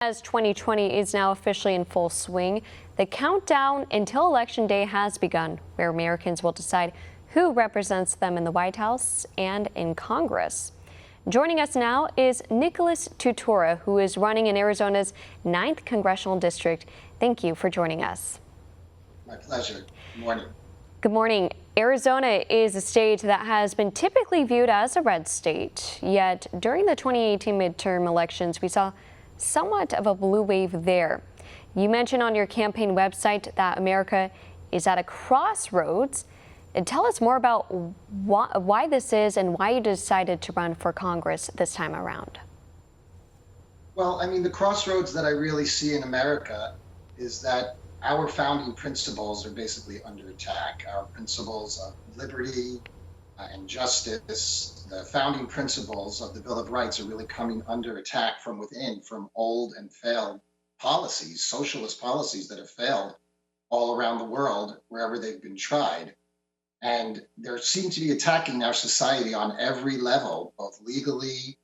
As 2020 is now officially in full swing, the countdown until Election Day has begun, where Americans will decide who represents them in the White House and in Congress. Joining us now is Nicholas Tutora, who is running in Arizona's 9th Congressional District. Thank you for joining us. My pleasure. Good morning. Good morning. Arizona is a state that has been typically viewed as a red state, yet during the 2018 midterm elections, we saw somewhat of a blue wave there. You mentioned on your campaign website that America is at a crossroads. And tell us more about why this is and why you decided to run for Congress this time around. Well, I mean, the crossroads that I really see in America is that our founding principles are basically under attack. Our principles of liberty and justice, the founding principles of the Bill of Rights are really coming under attack from within, from old and failed policies, socialist policies that have failed all around the world, wherever they've been tried. And they seem to be attacking our society on every level, both legally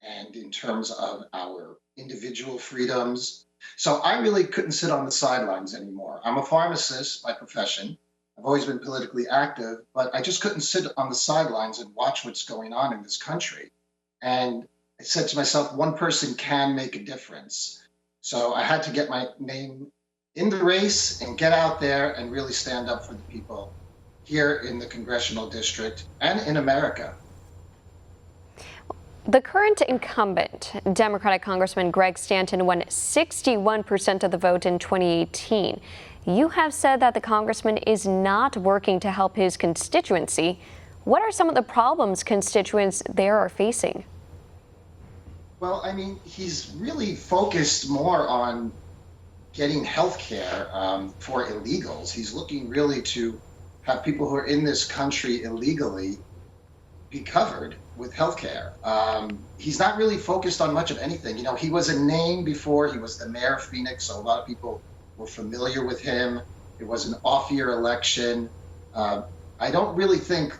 and in terms of our individual freedoms. So I really couldn't sit on the sidelines anymore. I'm a pharmacist by profession. I've always been politically active, but I just couldn't sit on the sidelines and watch what's going on in this country. And I said to myself, one person can make a difference. So I had to get my name in the race and get out there and really stand up for the people here in the Congressional District and in America. The current incumbent, Democratic Congressman Greg Stanton, won 61% of the vote in 2018. You have said that the congressman is not working to help his constituency. What are some of the problems constituents there are facing? Well, I mean, he's really focused more on getting health care for illegals. He's looking really to have people who are in this country illegally be covered with health care. He's not really focused on much of anything. You know, he was a name before. He was the mayor of Phoenix, so a lot of people were familiar with him. It was an off-year election. I don't really think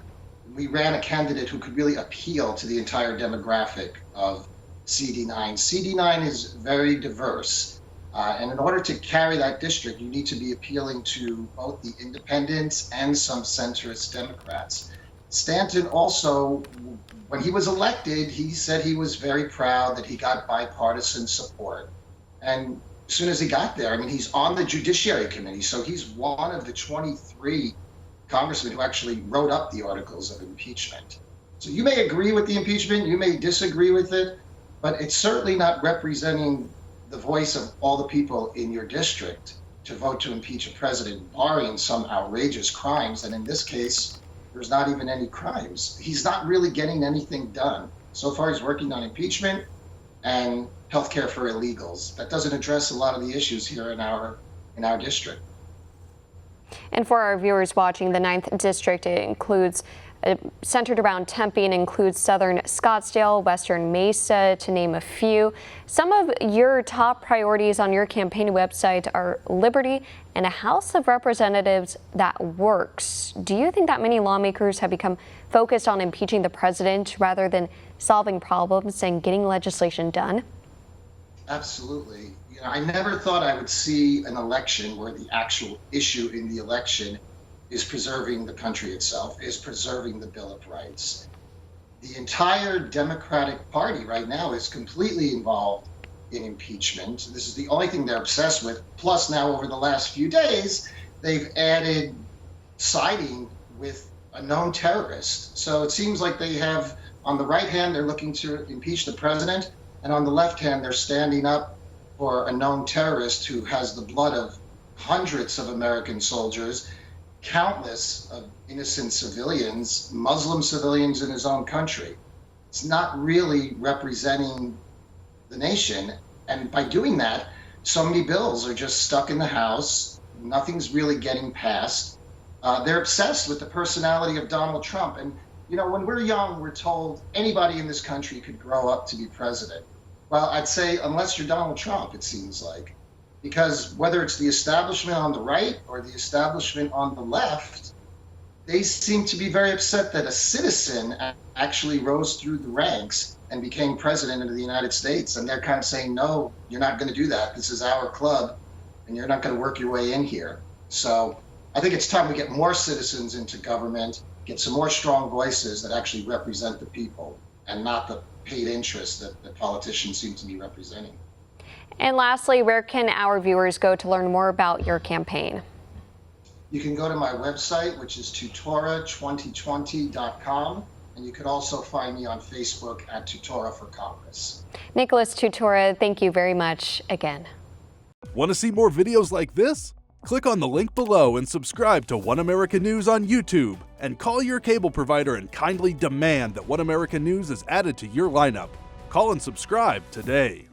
we ran a candidate who could really appeal to the entire demographic of CD9. CD9 is very diverse. And in order to carry that district, you need to be appealing to both the independents and some centrist Democrats. Stanton also, when he was elected, he said he was very proud that he got bipartisan support. And as soon as he got there, I mean, he's on the Judiciary Committee, so he's one of the 23 congressmen who actually wrote up the articles of impeachment. So you may agree with the impeachment, you may disagree with it, but it's certainly not representing the voice of all the people in your district to vote to impeach a president, barring some outrageous crimes. And in this case, there's not even any crimes. He's not really getting anything done. So far, he's working on impeachment and healthcare for illegals. That doesn't address a lot of the issues here in our district. And for our viewers watching, the 9th District includes centered around Tempe and includes southern Scottsdale, western Mesa, to name a few. Some of your top priorities on your campaign website are liberty and a House of Representatives that works. Do you think that many lawmakers have become focused on impeaching the president rather than solving problems and getting legislation done? Absolutely. You know, I never thought I would see an election where the actual issue in the election is preserving the country itself, is preserving the Bill of Rights. The entire Democratic Party right now is completely involved in impeachment. This is the only thing they're obsessed with. Plus, now over the last few days, they've added siding with a known terrorist. So it seems like they have, on the right hand, they're looking to impeach the president, and on the left hand, they're standing up for a known terrorist who has the blood of hundreds of American soldiers, countless of innocent civilians, Muslim civilians in his own country. It's not really representing the nation. And by doing that, so many bills are just stuck in the House. Nothing's really getting passed. They're obsessed with the personality of Donald Trump. And, you know, when we're young, we're told anybody in this country could grow up to be president. Well, I'd say unless you're Donald Trump, it seems like. Because whether it's the establishment on the right or the establishment on the left, they seem to be very upset that a citizen actually rose through the ranks and became president of the United States. And they're kind of saying, no, you're not going to do that. This is our club, and you're not going to work your way in here. So I think it's time we get more citizens into government, get some more strong voices that actually represent the people and not the paid interests that the politicians seem to be representing. And lastly, where can our viewers go to learn more about your campaign? You can go to my website, which is tutora2020.com, and you can also find me on Facebook at Tutora for Congress. Nicholas Tutora, thank you very much again. Want to see more videos like this? Click on the link below and subscribe to One America News on YouTube, and call your cable provider and kindly demand that One America News is added to your lineup. Call and subscribe today.